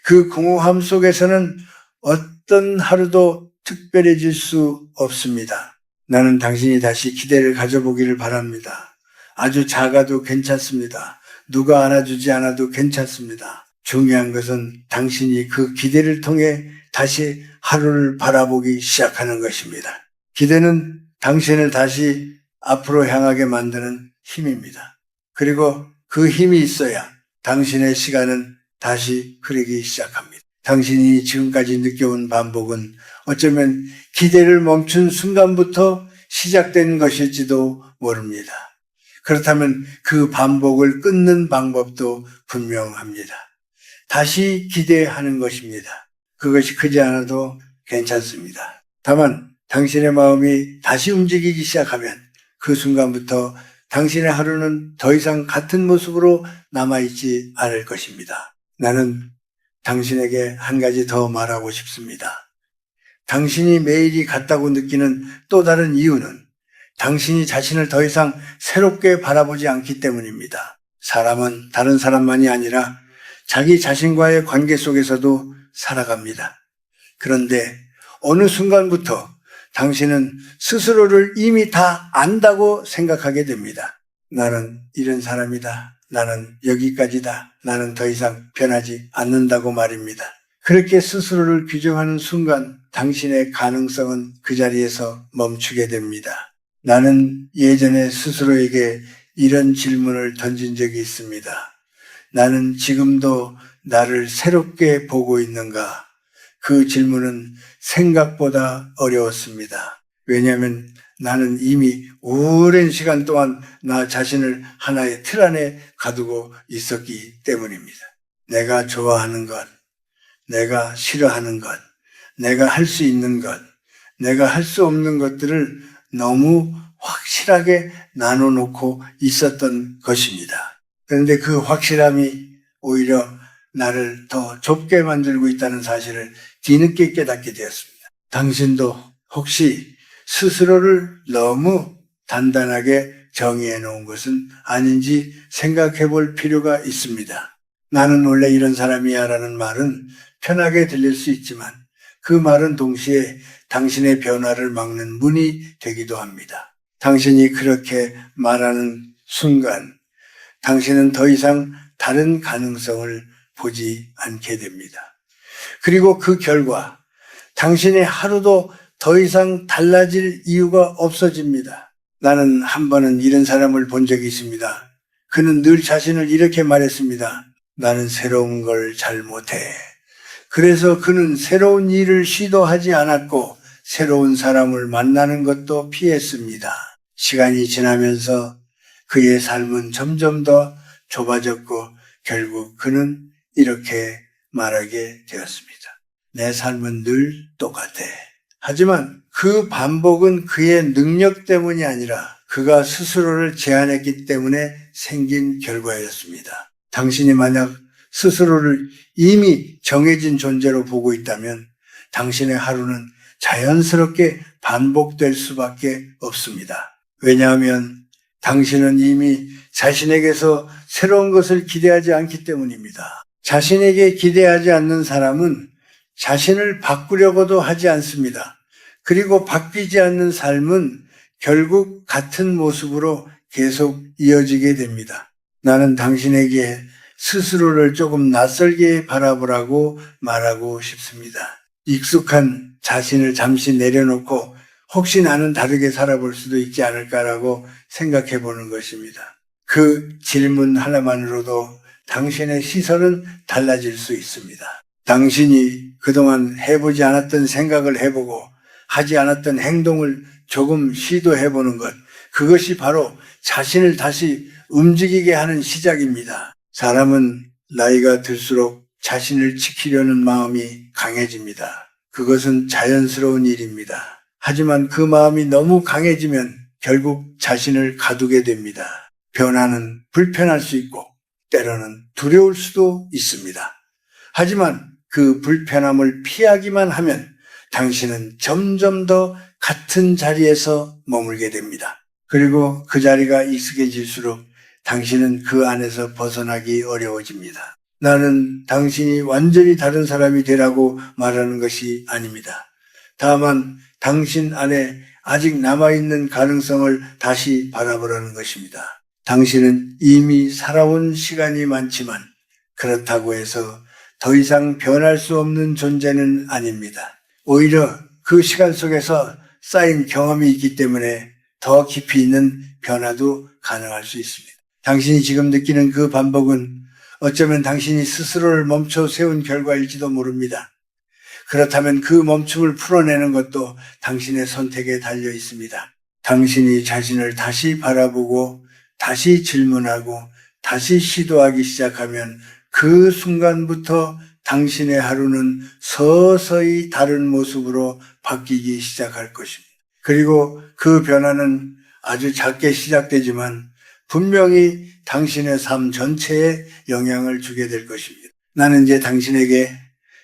그 공허함 속에서는 어떤 하루도 특별해질 수 없습니다. 나는 당신이 다시 기대를 가져보기를 바랍니다. 아주 작아도 괜찮습니다. 누가 안아주지 않아도 괜찮습니다. 중요한 것은 당신이 그 기대를 통해 다시 하루를 바라보기 시작하는 것입니다. 기대는 당신을 다시 앞으로 향하게 만드는 힘입니다. 그리고 그 힘이 있어야 당신의 시간은 다시 흐르기 시작합니다. 당신이 지금까지 느껴온 반복은 어쩌면 기대를 멈춘 순간부터 시작된 것일지도 모릅니다. 그렇다면 그 반복을 끊는 방법도 분명합니다. 다시 기대하는 것입니다. 그것이 크지 않아도 괜찮습니다. 다만 당신의 마음이 다시 움직이기 시작하면 그 순간부터 당신의 하루는 더 이상 같은 모습으로 남아있지 않을 것입니다. 나는 당신에게 한 가지 더 말하고 싶습니다. 당신이 매일이 같다고 느끼는 또 다른 이유는 당신이 자신을 더 이상 새롭게 바라보지 않기 때문입니다. 사람은 다른 사람만이 아니라 자기 자신과의 관계 속에서도 살아갑니다. 그런데 어느 순간부터 당신은 스스로를 이미 다 안다고 생각하게 됩니다. 나는 이런 사람이다. 나는 여기까지다. 나는 더 이상 변하지 않는다고 말입니다. 그렇게 스스로를 규정하는 순간 당신의 가능성은 그 자리에서 멈추게 됩니다. 나는 예전에 스스로에게 이런 질문을 던진 적이 있습니다. 나는 지금도 나를 새롭게 보고 있는가? 그 질문은 생각보다 어려웠습니다. 왜냐하면 나는 이미 오랜 시간 동안 나 자신을 하나의 틀 안에 가두고 있었기 때문입니다. 내가 좋아하는 것, 내가 싫어하는 것, 내가 할 수 있는 것, 내가 할 수 없는 것들을 너무 확실하게 나눠놓고 있었던 것입니다. 그런데 그 확실함이 오히려 나를 더 좁게 만들고 있다는 사실을 뒤늦게 깨닫게 되었습니다. 당신도 혹시 스스로를 너무 단단하게 정의해 놓은 것은 아닌지 생각해 볼 필요가 있습니다. 나는 원래 이런 사람이야 라는 말은 편하게 들릴 수 있지만 그 말은 동시에 당신의 변화를 막는 문이 되기도 합니다. 당신이 그렇게 말하는 순간 당신은 더 이상 다른 가능성을 보지 않게 됩니다. 그리고 그 결과 당신의 하루도 더 이상 달라질 이유가 없어집니다. 나는 한 번은 이런 사람을 본 적이 있습니다. 그는 늘 자신을 이렇게 말했습니다. 나는 새로운 걸 잘 못해. 그래서 그는 새로운 일을 시도하지 않았고 새로운 사람을 만나는 것도 피했습니다. 시간이 지나면서 그의 삶은 점점 더 좁아졌고 결국 그는 이렇게 말하게 되었습니다. 내 삶은 늘 똑같아. 하지만 그 반복은 그의 능력 때문이 아니라 그가 스스로를 제한했기 때문에 생긴 결과였습니다. 당신이 만약 스스로를 이미 정해진 존재로 보고 있다면 당신의 하루는 자연스럽게 반복될 수밖에 없습니다. 왜냐하면 당신은 이미 자신에게서 새로운 것을 기대하지 않기 때문입니다. 자신에게 기대하지 않는 사람은 자신을 바꾸려고도 하지 않습니다. 그리고 바뀌지 않는 삶은 결국 같은 모습으로 계속 이어지게 됩니다. 나는 당신에게 스스로를 조금 낯설게 바라보라고 말하고 싶습니다. 익숙한 자신을 잠시 내려놓고 혹시 나는 다르게 살아볼 수도 있지 않을까라고 생각해 보는 것입니다. 그 질문 하나만으로도 당신의 시선은 달라질 수 있습니다. 당신이 그동안 해보지 않았던 생각을 해보고 하지 않았던 행동을 조금 시도해 보는 것, 그것이 바로 자신을 다시 움직이게 하는 시작입니다. 사람은 나이가 들수록 자신을 지키려는 마음이 강해집니다. 그것은 자연스러운 일입니다. 하지만 그 마음이 너무 강해지면 결국 자신을 가두게 됩니다. 변화는 불편할 수 있고 때로는 두려울 수도 있습니다. 하지만 그 불편함을 피하기만 하면 당신은 점점 더 같은 자리에서 머물게 됩니다. 그리고 그 자리가 익숙해질수록 당신은 그 안에서 벗어나기 어려워집니다. 나는 당신이 완전히 다른 사람이 되라고 말하는 것이 아닙니다. 다만 당신 안에 아직 남아있는 가능성을 다시 바라보라는 것입니다. 당신은 이미 살아온 시간이 많지만 그렇다고 해서 더 이상 변할 수 없는 존재는 아닙니다. 오히려 그 시간 속에서 쌓인 경험이 있기 때문에 더 깊이 있는 변화도 가능할 수 있습니다. 당신이 지금 느끼는 그 반복은 어쩌면 당신이 스스로를 멈춰 세운 결과일지도 모릅니다. 그렇다면 그 멈춤을 풀어내는 것도 당신의 선택에 달려 있습니다. 당신이 자신을 다시 바라보고 다시 질문하고 다시 시도하기 시작하면 그 순간부터 당신의 하루는 서서히 다른 모습으로 바뀌기 시작할 것입니다. 그리고 그 변화는 아주 작게 시작되지만 분명히 당신의 삶 전체에 영향을 주게 될 것입니다. 나는 이제 당신에게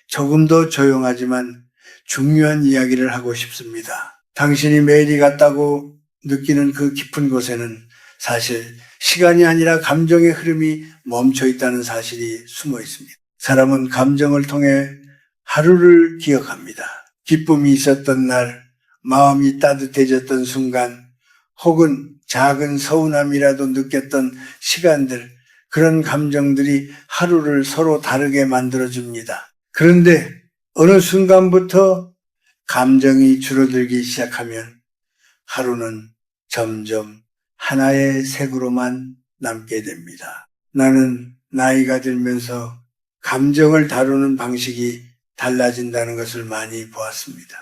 조금 더 조용하지만 중요한 이야기를 하고 싶습니다. 당신이 매일이 같다고 느끼는 그 깊은 곳에는 사실 시간이 아니라 감정의 흐름이 멈춰 있다는 사실이 숨어 있습니다. 사람은 감정을 통해 하루를 기억합니다. 기쁨이 있었던 날, 마음이 따뜻해졌던 순간, 혹은 작은 서운함이라도 느꼈던 시간들, 그런 감정들이 하루를 서로 다르게 만들어줍니다. 그런데 어느 순간부터 감정이 줄어들기 시작하면 하루는 점점 하나의 색으로만 남게 됩니다. 나는 나이가 들면서 감정을 다루는 방식이 달라진다는 것을 많이 보았습니다.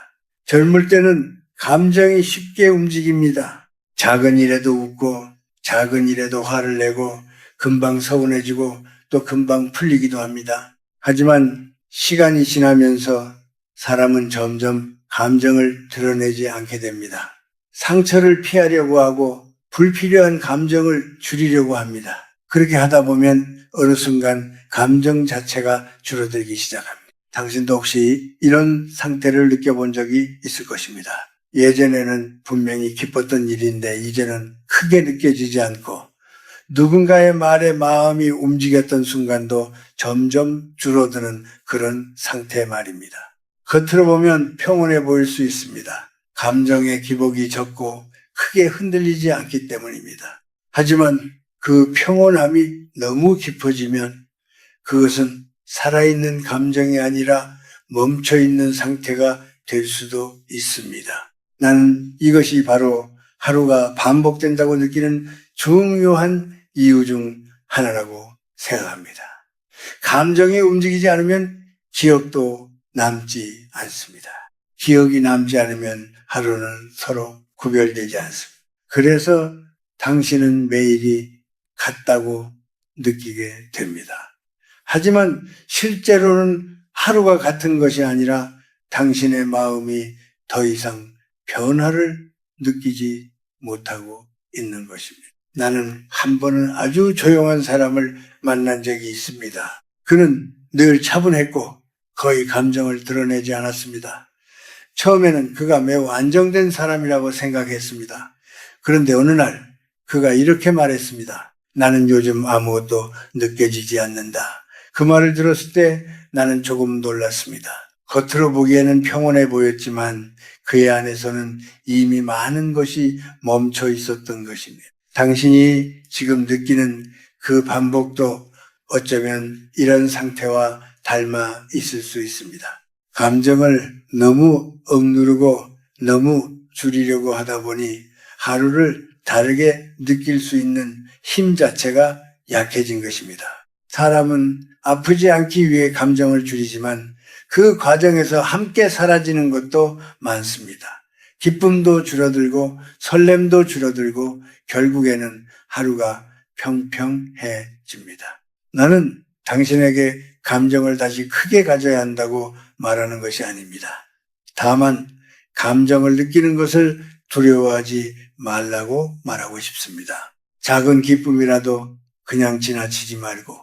젊을 때는 감정이 쉽게 움직입니다. 작은 일에도 웃고 작은 일에도 화를 내고 금방 서운해지고 또 금방 풀리기도 합니다. 하지만 시간이 지나면서 사람은 점점 감정을 드러내지 않게 됩니다. 상처를 피하려고 하고 불필요한 감정을 줄이려고 합니다. 그렇게 하다 보면 어느 순간 감정 자체가 줄어들기 시작합니다. 당신도 혹시 이런 상태를 느껴본 적이 있을 것입니다. 예전에는 분명히 기뻤던 일인데 이제는 크게 느껴지지 않고 누군가의 말에 마음이 움직였던 순간도 점점 줄어드는 그런 상태 말입니다. 겉으로 보면 평온해 보일 수 있습니다. 감정의 기복이 적고 크게 흔들리지 않기 때문입니다. 하지만 그 평온함이 너무 깊어지면 그것은 살아있는 감정이 아니라 멈춰있는 상태가 될 수도 있습니다. 나는 이것이 바로 하루가 반복된다고 느끼는 중요한 이유 중 하나라고 생각합니다. 감정이 움직이지 않으면 기억도 남지 않습니다. 기억이 남지 않으면 하루는 서로 구별되지 않습니다. 그래서 당신은 매일이 같다고 느끼게 됩니다. 하지만 실제로는 하루가 같은 것이 아니라 당신의 마음이 더 이상 변화를 느끼지 못하고 있는 것입니다. 나는 한 번은 아주 조용한 사람을 만난 적이 있습니다. 그는 늘 차분했고 거의 감정을 드러내지 않았습니다. 처음에는 그가 매우 안정된 사람이라고 생각했습니다. 그런데 어느 날 그가 이렇게 말했습니다. 나는 요즘 아무것도 느껴지지 않는다. 그 말을 들었을 때 나는 조금 놀랐습니다. 겉으로 보기에는 평온해 보였지만 그의 안에서는 이미 많은 것이 멈춰 있었던 것입니다. 당신이 지금 느끼는 그 반복도 어쩌면 이런 상태와 닮아 있을 수 있습니다. 감정을 너무 억누르고 너무 줄이려고 하다 보니 하루를 다르게 느낄 수 있는 힘 자체가 약해진 것입니다. 사람은 아프지 않기 위해 감정을 줄이지만 그 과정에서 함께 사라지는 것도 많습니다. 기쁨도 줄어들고 설렘도 줄어들고 결국에는 하루가 평평해집니다. 나는 당신에게 감정을 다시 크게 가져야 한다고 말하는 것이 아닙니다. 다만 감정을 느끼는 것을 두려워하지 말라고 말하고 싶습니다. 작은 기쁨이라도 그냥 지나치지 말고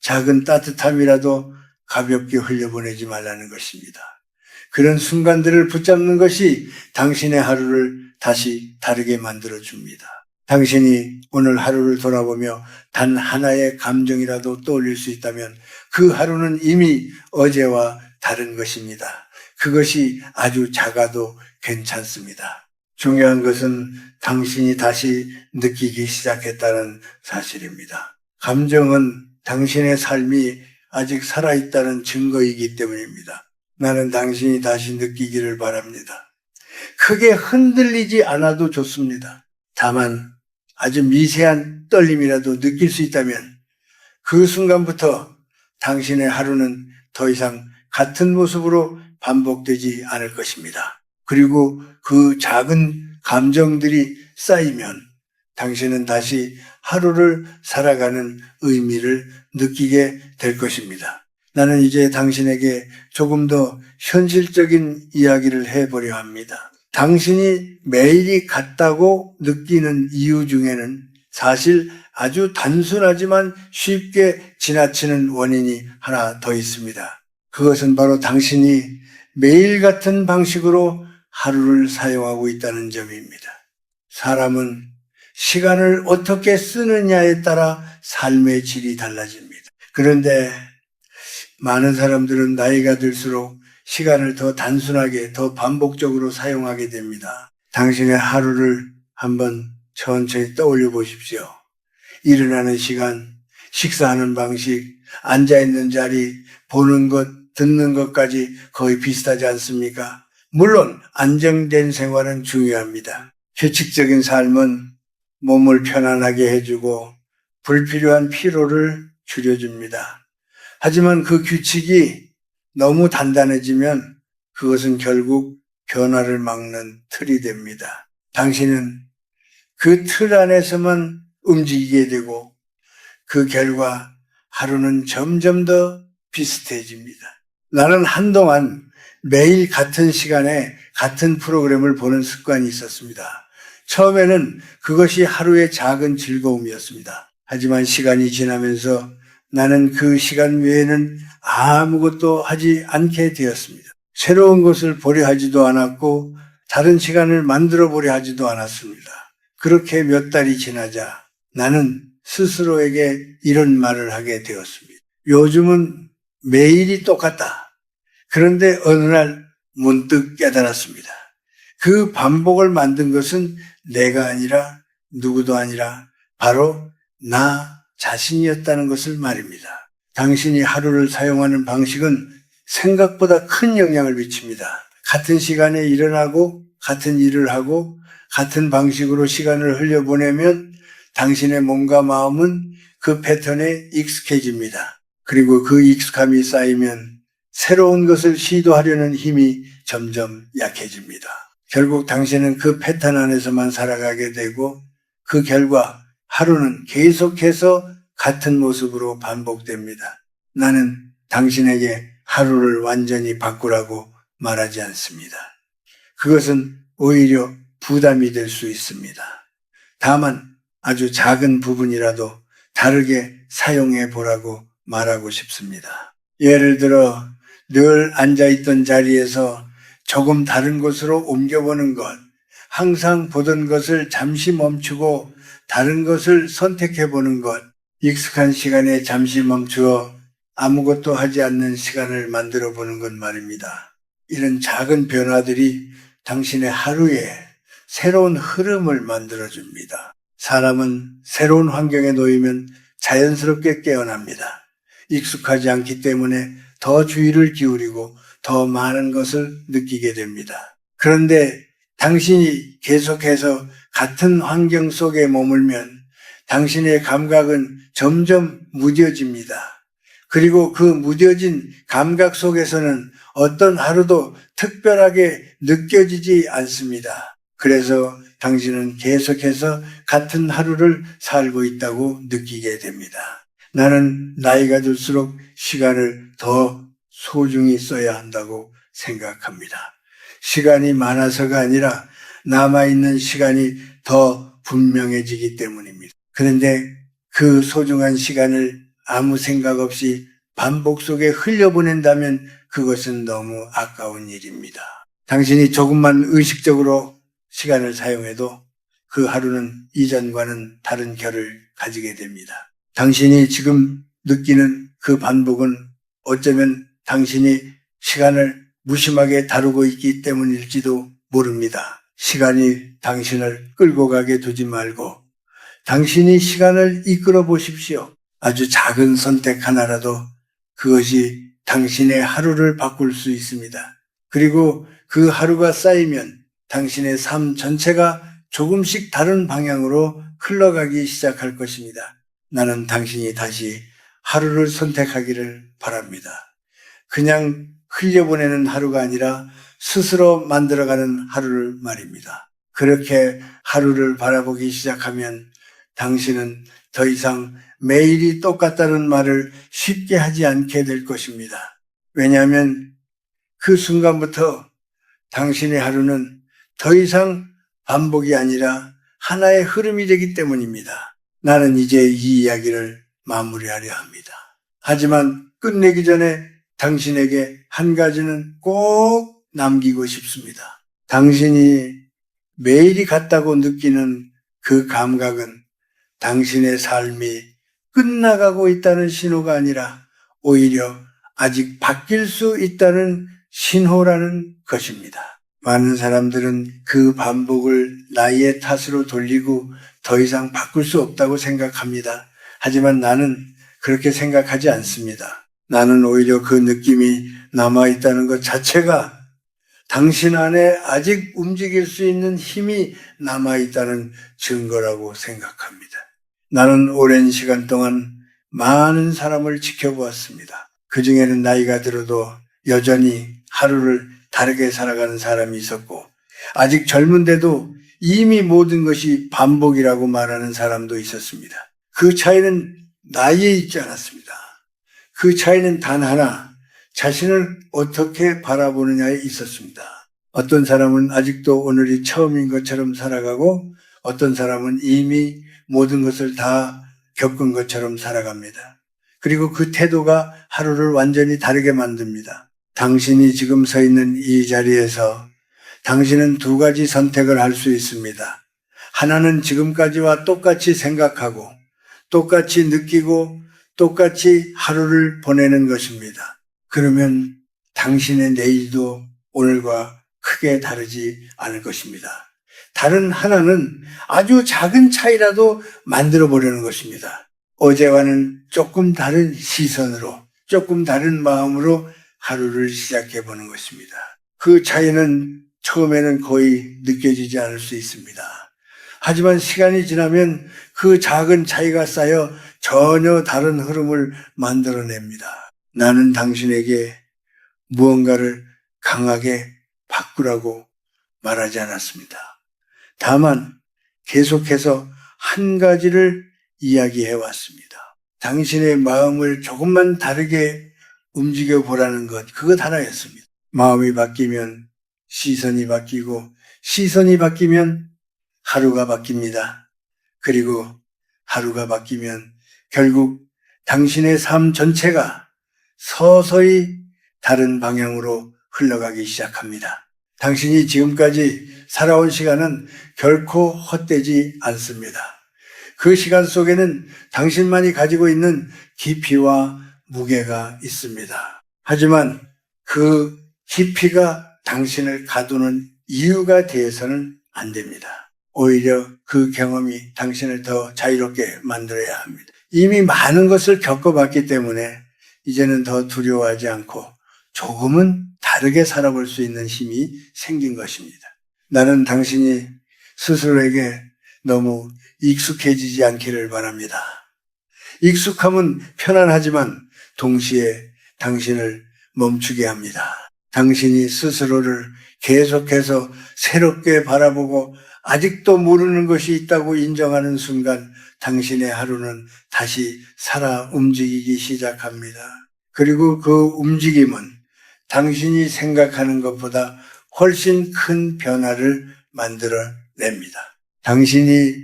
작은 따뜻함이라도 가볍게 흘려보내지 말라는 것입니다. 그런 순간들을 붙잡는 것이 당신의 하루를 다시 다르게 만들어줍니다. 당신이 오늘 하루를 돌아보며 단 하나의 감정이라도 떠올릴 수 있다면 그 하루는 이미 어제와 다른 것입니다. 그것이 아주 작아도 괜찮습니다. 중요한 것은 당신이 다시 느끼기 시작했다는 사실입니다. 감정은 당신의 삶이 아직 살아있다는 증거이기 때문입니다. 나는 당신이 다시 느끼기를 바랍니다. 크게 흔들리지 않아도 좋습니다. 다만 아주 미세한 떨림이라도 느낄 수 있다면 그 순간부터 당신의 하루는 더 이상 같은 모습으로 반복되지 않을 것입니다. 그리고 그 작은 감정들이 쌓이면 당신은 다시 하루를 살아가는 의미를 느끼게 될 것입니다. 나는 이제 당신에게 조금 더 현실적인 이야기를 해보려 합니다. 당신이 매일이 같다고 느끼는 이유 중에는 사실 아주 단순하지만 쉽게 지나치는 원인이 하나 더 있습니다. 그것은 바로 당신이 매일 같은 방식으로 하루를 사용하고 있다는 점입니다. 사람은 시간을 어떻게 쓰느냐에 따라 삶의 질이 달라집니다. 그런데 많은 사람들은 나이가 들수록 시간을 더 단순하게, 더 반복적으로 사용하게 됩니다. 당신의 하루를 한번 천천히 떠올려 보십시오. 일어나는 시간, 식사하는 방식, 앉아있는 자리, 보는 것, 듣는 것까지 거의 비슷하지 않습니까? 물론 안정된 생활은 중요합니다. 규칙적인 삶은 몸을 편안하게 해주고 불필요한 피로를 줄여줍니다. 하지만 그 규칙이 너무 단단해지면 그것은 결국 변화를 막는 틀이 됩니다. 당신은 그 틀 안에서만 움직이게 되고 그 결과 하루는 점점 더 비슷해집니다. 나는 한동안 매일 같은 시간에 같은 프로그램을 보는 습관이 있었습니다. 처음에는 그것이 하루의 작은 즐거움이었습니다. 하지만 시간이 지나면서 나는 그 시간 외에는 아무것도 하지 않게 되었습니다. 새로운 것을 보려 하지도 않았고 다른 시간을 만들어 보려 하지도 않았습니다. 그렇게 몇 달이 지나자 나는 스스로에게 이런 말을 하게 되었습니다. 요즘은 매일이 똑같다. 그런데 어느 날 문득 깨달았습니다. 그 반복을 만든 것은 내가 아니라 누구도 아니라 바로 나 자신이었다는 것을 말입니다. 당신이 하루를 사용하는 방식은 생각보다 큰 영향을 미칩니다. 같은 시간에 일어나고 같은 일을 하고 같은 방식으로 시간을 흘려보내면 당신의 몸과 마음은 그 패턴에 익숙해집니다. 그리고 그 익숙함이 쌓이면 새로운 것을 시도하려는 힘이 점점 약해집니다. 결국 당신은 그 패턴 안에서만 살아가게 되고 그 결과 하루는 계속해서 같은 모습으로 반복됩니다. 나는 당신에게 하루를 완전히 바꾸라고 말하지 않습니다. 그것은 오히려 부담이 될 수 있습니다. 다만 아주 작은 부분이라도 다르게 사용해 보라고 말하고 싶습니다. 예를 들어 늘 앉아있던 자리에서 조금 다른 곳으로 옮겨보는 것, 항상 보던 것을 잠시 멈추고 다른 것을 선택해 보는 것, 익숙한 시간에 잠시 멈추어 아무것도 하지 않는 시간을 만들어 보는 것 말입니다. 이런 작은 변화들이 당신의 하루에 새로운 흐름을 만들어줍니다. 사람은 새로운 환경에 놓이면 자연스럽게 깨어납니다. 익숙하지 않기 때문에 더 주의를 기울이고 더 많은 것을 느끼게 됩니다. 그런데 당신이 계속해서 같은 환경 속에 머물면 당신의 감각은 점점 무뎌집니다. 그리고 그 무뎌진 감각 속에서는 어떤 하루도 특별하게 느껴지지 않습니다. 그래서 당신은 계속해서 같은 하루를 살고 있다고 느끼게 됩니다. 나는 나이가 들수록 시간을 더 소중히 써야 한다고 생각합니다. 시간이 많아서가 아니라 남아있는 시간이 더 분명해지기 때문입니다. 그런데 그 소중한 시간을 아무 생각 없이 반복 속에 흘려보낸다면 그것은 너무 아까운 일입니다. 당신이 조금만 의식적으로 시간을 사용해도 그 하루는 이전과는 다른 결을 가지게 됩니다. 당신이 지금 느끼는 그 반복은 어쩌면 당신이 시간을 무심하게 다루고 있기 때문일지도 모릅니다. 시간이 당신을 끌고 가게 두지 말고 당신이 시간을 이끌어 보십시오. 아주 작은 선택 하나라도 그것이 당신의 하루를 바꿀 수 있습니다. 그리고 그 하루가 쌓이면 당신의 삶 전체가 조금씩 다른 방향으로 흘러가기 시작할 것입니다. 나는 당신이 다시 하루를 선택하기를 바랍니다. 그냥 흘려보내는 하루가 아니라 스스로 만들어가는 하루를 말입니다. 그렇게 하루를 바라보기 시작하면 당신은 더 이상 매일이 똑같다는 말을 쉽게 하지 않게 될 것입니다. 왜냐하면 그 순간부터 당신의 하루는 더 이상 반복이 아니라 하나의 흐름이 되기 때문입니다. 나는 이제 이 이야기를 마무리하려 합니다. 하지만 끝내기 전에 당신에게 한 가지는 꼭 남기고 싶습니다. 당신이 매일이 같다고 느끼는 그 감각은 당신의 삶이 끝나가고 있다는 신호가 아니라 오히려 아직 바뀔 수 있다는 신호라는 것입니다. 많은 사람들은 그 반복을 나이의 탓으로 돌리고 더 이상 바꿀 수 없다고 생각합니다. 하지만 나는 그렇게 생각하지 않습니다. 나는 오히려 그 느낌이 남아있다는 것 자체가 당신 안에 아직 움직일 수 있는 힘이 남아있다는 증거라고 생각합니다. 나는 오랜 시간 동안 많은 사람을 지켜보았습니다. 그 중에는 나이가 들어도 여전히 하루를 다르게 살아가는 사람이 있었고, 아직 젊은데도 이미 모든 것이 반복이라고 말하는 사람도 있었습니다. 그 차이는 나이에 있지 않았습니다. 그 차이는 단 하나, 자신을 어떻게 바라보느냐에 있었습니다. 어떤 사람은 아직도 오늘이 처음인 것처럼 살아가고, 어떤 사람은 이미 모든 것을 다 겪은 것처럼 살아갑니다. 그리고 그 태도가 하루를 완전히 다르게 만듭니다. 당신이 지금 서 있는 이 자리에서 당신은 두 가지 선택을 할 수 있습니다. 하나는 지금까지와 똑같이 생각하고 똑같이 느끼고 똑같이 하루를 보내는 것입니다. 그러면 당신의 내일도 오늘과 크게 다르지 않을 것입니다. 다른 하나는 아주 작은 차이라도 만들어 보려는 것입니다. 어제와는 조금 다른 시선으로, 조금 다른 마음으로 하루를 시작해 보는 것입니다. 그 차이는 처음에는 거의 느껴지지 않을 수 있습니다. 하지만 시간이 지나면 그 작은 차이가 쌓여 전혀 다른 흐름을 만들어냅니다. 나는 당신에게 무언가를 강하게 바꾸라고 말하지 않았습니다. 다만 계속해서 한 가지를 이야기해 왔습니다. 당신의 마음을 조금만 다르게 움직여 보라는 것, 그것 하나였습니다. 마음이 바뀌면 시선이 바뀌고, 시선이 바뀌면 하루가 바뀝니다. 그리고 하루가 바뀌면 결국 당신의 삶 전체가 서서히 다른 방향으로 흘러가기 시작합니다. 당신이 지금까지 살아온 시간은 결코 헛되지 않습니다. 그 시간 속에는 당신만이 가지고 있는 깊이와 무게가 있습니다. 하지만 그 깊이가 당신을 가두는 이유가 되어서는 안 됩니다. 오히려 그 경험이 당신을 더 자유롭게 만들어야 합니다. 이미 많은 것을 겪어봤기 때문에 이제는 더 두려워하지 않고 조금은 다르게 살아볼 수 있는 힘이 생긴 것입니다. 나는 당신이 스스로에게 너무 익숙해지지 않기를 바랍니다. 익숙함은 편안하지만 동시에 당신을 멈추게 합니다. 당신이 스스로를 계속해서 새롭게 바라보고 아직도 모르는 것이 있다고 인정하는 순간 당신의 하루는 다시 살아 움직이기 시작합니다. 그리고 그 움직임은 당신이 생각하는 것보다 훨씬 큰 변화를 만들어냅니다. 당신이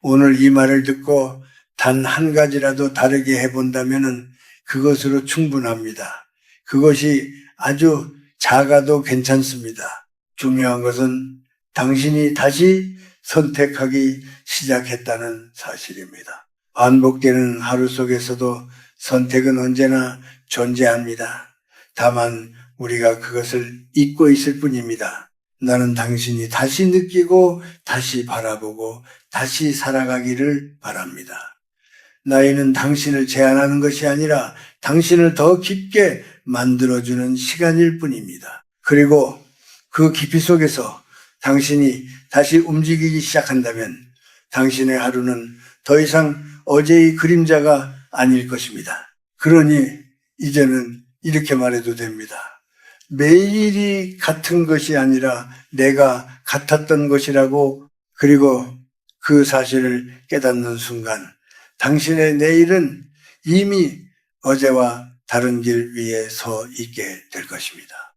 오늘 이 말을 듣고 단 한 가지라도 다르게 해본다면 그것으로 충분합니다. 그것이 아주 작아도 괜찮습니다. 중요한 것은 당신이 다시 선택하기 시작했다는 사실입니다. 반복되는 하루 속에서도 선택은 언제나 존재합니다. 다만 우리가 그것을 잊고 있을 뿐입니다. 나는 당신이 다시 느끼고 다시 바라보고 다시 살아가기를 바랍니다. 나이는 당신을 제한하는 것이 아니라 당신을 더 깊게 만들어주는 시간일 뿐입니다. 그리고 그 깊이 속에서 당신이 다시 움직이기 시작한다면 당신의 하루는 더 이상 어제의 그림자가 아닐 것입니다. 그러니 이제는 이렇게 말해도 됩니다. 매일이 같은 것이 아니라 내가 같았던 것이라고, 그리고 그 사실을 깨닫는 순간 당신의 내일은 이미 어제와 다른 길 위에 서 있게 될 것입니다.